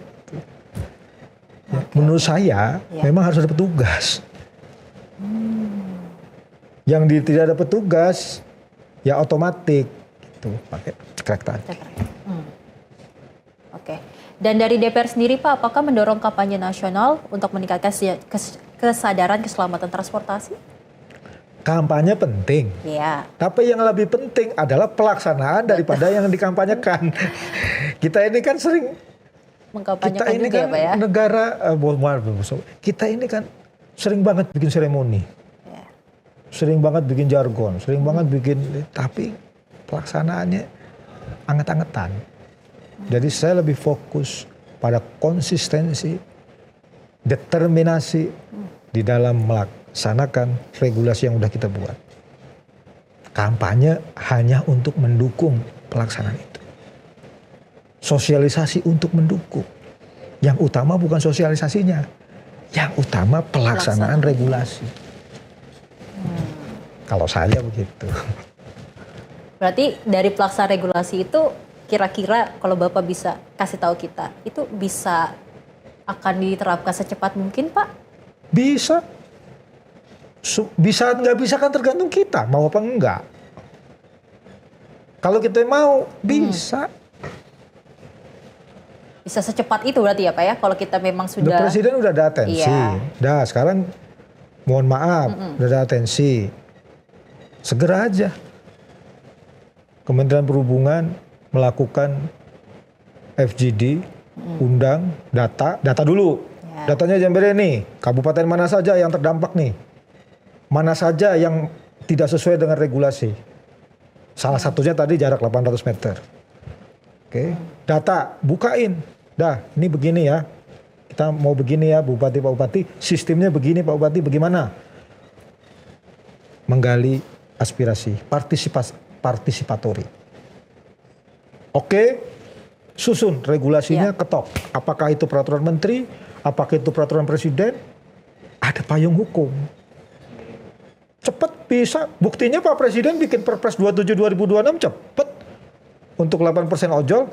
Speaker 2: Menurut saya memang harus ada petugas. Yang tidak ada petugas, ya otomatis itu pakai cekrek tadi.
Speaker 1: Oke. Dan dari DPR sendiri Pak, apakah mendorong kampanye nasional untuk meningkatkan kesadaran keselamatan transportasi?
Speaker 2: Kampanye penting. Tapi yang lebih penting adalah pelaksanaan daripada yang dikampanyekan. Kita ini kan sering
Speaker 1: mengkampanyekan
Speaker 2: kita ini
Speaker 1: juga
Speaker 2: kan
Speaker 1: ya Pak ya?
Speaker 2: Negara, kita ini kan sering banget bikin seremoni. Sering banget bikin jargon, sering banget bikin, tapi pelaksanaannya anget-angetan. Jadi saya lebih fokus pada konsistensi, determinasi di dalam melaksanakan regulasi yang udah kita buat. Kampanye hanya untuk mendukung pelaksanaan itu. Sosialisasi untuk mendukung. Yang utama bukan sosialisasinya, yang utama pelaksanaan regulasi. Kalau saya begitu.
Speaker 1: Berarti dari pelaksanaan regulasi itu kira-kira kalau Bapak bisa kasih tahu kita, itu bisa akan diterapkan secepat mungkin Pak?
Speaker 2: Bisa. Bisa nggak bisa kan tergantung kita, mau apa enggak. Kalau kita mau, bisa.
Speaker 1: Bisa secepat itu berarti ya Pak ya, kalau kita memang sudah...
Speaker 2: Presiden udah ada atensi. Dah sekarang mohon maaf, udah ada atensi. Segera aja Kementerian Perhubungan melakukan FGD, undang data dulu. Datanya jambere nih, kabupaten mana saja yang terdampak nih. Mana saja yang tidak sesuai dengan regulasi. Salah satunya tadi jarak 800 meter. Oke, data bukain. Dah, ini begini ya. Kita mau begini ya Bupati, Pak Bupati. Sistemnya begini Pak Bupati, bagaimana? Menggali aspirasi, partisipatori. Oke, susun regulasinya ketok. Apakah itu peraturan menteri, apakah itu peraturan presiden, ada payung hukum. Cepat bisa, buktinya Pak Presiden bikin Perpres 27 2026 cepet. Untuk 8% ojol,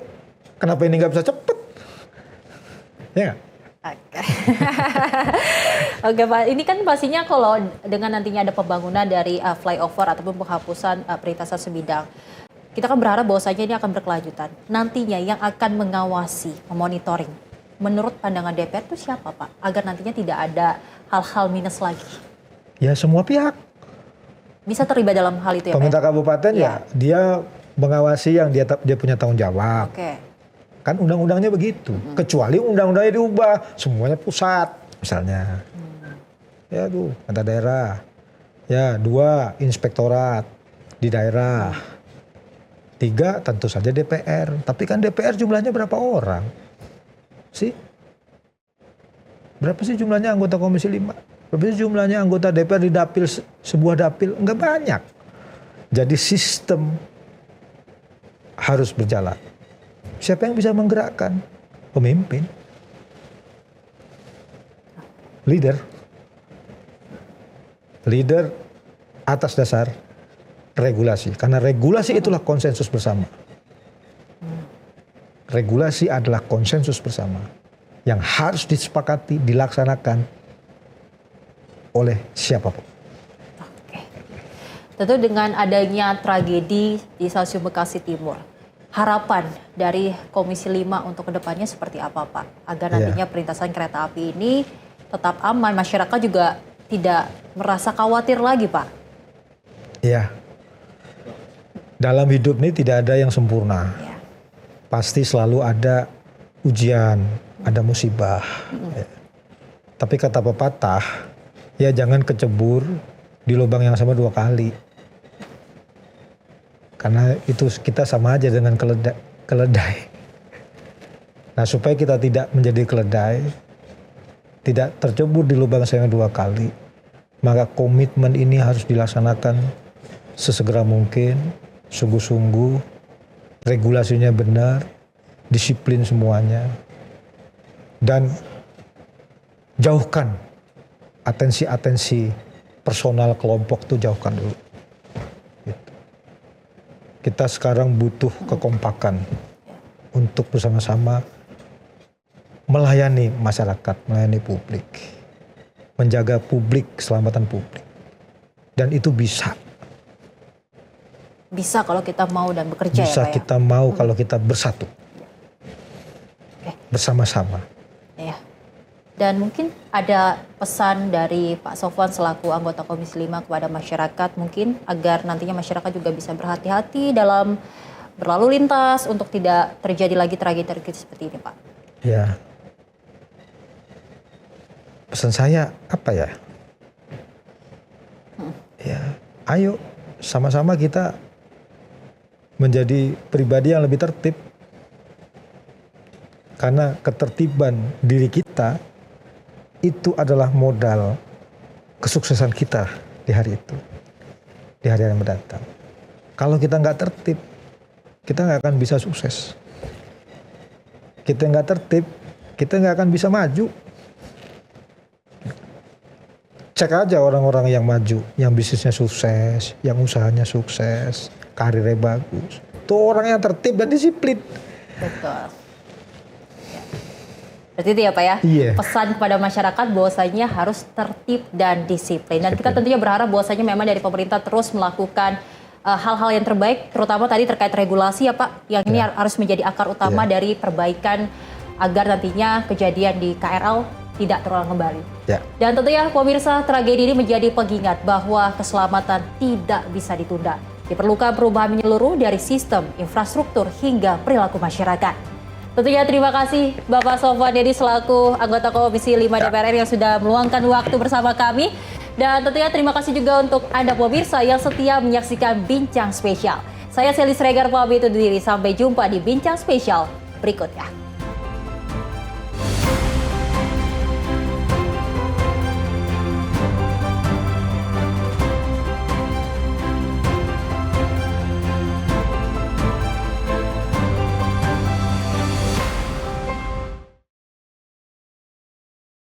Speaker 2: kenapa ini nggak bisa cepet? Ya.
Speaker 1: Oke Pak, ini kan pastinya kalau dengan nantinya ada pembangunan dari flyover ataupun penghapusan perlintasan sebidang, kita kan berharap bahwasanya ini akan berkelanjutan. Nantinya yang akan mengawasi, memonitoring, menurut pandangan DPR itu siapa Pak? Agar nantinya tidak ada hal-hal minus lagi.
Speaker 2: Ya semua pihak.
Speaker 1: bisa terlibat dalam hal itu ya Pak?
Speaker 2: Pemerintah kabupaten ya dia mengawasi yang dia punya tanggung jawab.
Speaker 1: Oke.
Speaker 2: Kan undang-undangnya begitu. Kecuali undang-undangnya diubah, semuanya pusat misalnya. Ya tuh, antar daerah. Ya, 2 inspektorat di daerah. 3 tentu saja DPR. Tapi kan DPR jumlahnya berapa orang? Sih? Berapa sih jumlahnya anggota Komisi 5? Berapa sih jumlahnya anggota DPR di dapil, sebuah dapil? Enggak banyak. Jadi sistem harus berjalan. Siapa yang bisa menggerakkan? Pemimpin. Leader. Leader atas dasar regulasi. Karena regulasi itulah konsensus bersama. Regulasi adalah konsensus bersama yang harus disepakati, dilaksanakan oleh siapapun.
Speaker 1: Oke. Tentu dengan adanya tragedi di Stasiun Bekasi Timur, harapan dari Komisi 5 untuk kedepannya seperti apa Pak? Agar nantinya perlintasan kereta api ini tetap aman, masyarakat juga tidak merasa khawatir lagi Pak.
Speaker 2: Iya. Dalam hidup ini tidak ada yang sempurna.
Speaker 1: Ya.
Speaker 2: Pasti selalu ada ujian, ada musibah. Ya. Tapi kata pepatah, ya jangan kecebur di lubang yang sama 2 kali. Karena itu kita sama aja dengan keledai. Nah, supaya kita tidak menjadi keledai, tidak tercebur di lubang yang sama 2 kali, maka komitmen ini harus dilaksanakan sesegera mungkin, sungguh-sungguh, regulasinya benar, disiplin semuanya, dan jauhkan atensi-atensi personal kelompok itu jauhkan dulu. Gitu. Kita sekarang butuh kekompakan untuk bersama-sama melayani masyarakat, melayani publik, menjaga publik, keselamatan publik, dan itu bisa.
Speaker 1: Bisa kalau kita mau dan bekerja
Speaker 2: Bisa
Speaker 1: ya Pak
Speaker 2: kita mau kalau kita bersatu. Bersama-sama.
Speaker 1: ya. Dan mungkin ada pesan dari Pak Sofwan selaku anggota Komisi 5 kepada masyarakat mungkin agar nantinya masyarakat juga bisa berhati-hati dalam berlalu lintas untuk tidak terjadi lagi tragedi-tragedi seperti ini Pak.
Speaker 2: Ya. Pesan saya apa ya? Ya, ayo sama-sama kita menjadi pribadi yang lebih tertib. Karena ketertiban diri kita itu adalah modal kesuksesan kita di hari itu, di hari yang mendatang. Kalau kita nggak tertib, kita nggak akan bisa sukses. Kita nggak tertib, kita nggak akan bisa maju. Cek aja orang-orang yang maju, yang bisnisnya sukses, yang usahanya sukses, karirnya bagus. Itu orang yang tertib dan disiplin.
Speaker 1: Betul. Berarti itu ya Pak ya, pesan kepada masyarakat bahwasanya harus tertib dan disiplin. Dan kita tentunya berharap bahwasanya memang dari pemerintah terus melakukan hal-hal yang terbaik, terutama tadi terkait regulasi ya Pak, yang ini harus menjadi akar utama dari perbaikan agar nantinya kejadian di KRL tidak terulang kembali. Dan tentunya pemirsa, tragedi ini menjadi pengingat bahwa keselamatan tidak bisa ditunda. Diperlukan perubahan menyeluruh dari sistem, infrastruktur, hingga perilaku masyarakat. Tentunya terima kasih Bapak Sofwan Dedi selaku anggota Komisi 5 DPR RI yang sudah meluangkan waktu bersama kami. Dan tentunya terima kasih juga untuk Anda pemirsa yang setia menyaksikan Bincang Spesial. Saya Selly Sregar pamit undur diri, sampai jumpa di Bincang Spesial berikutnya.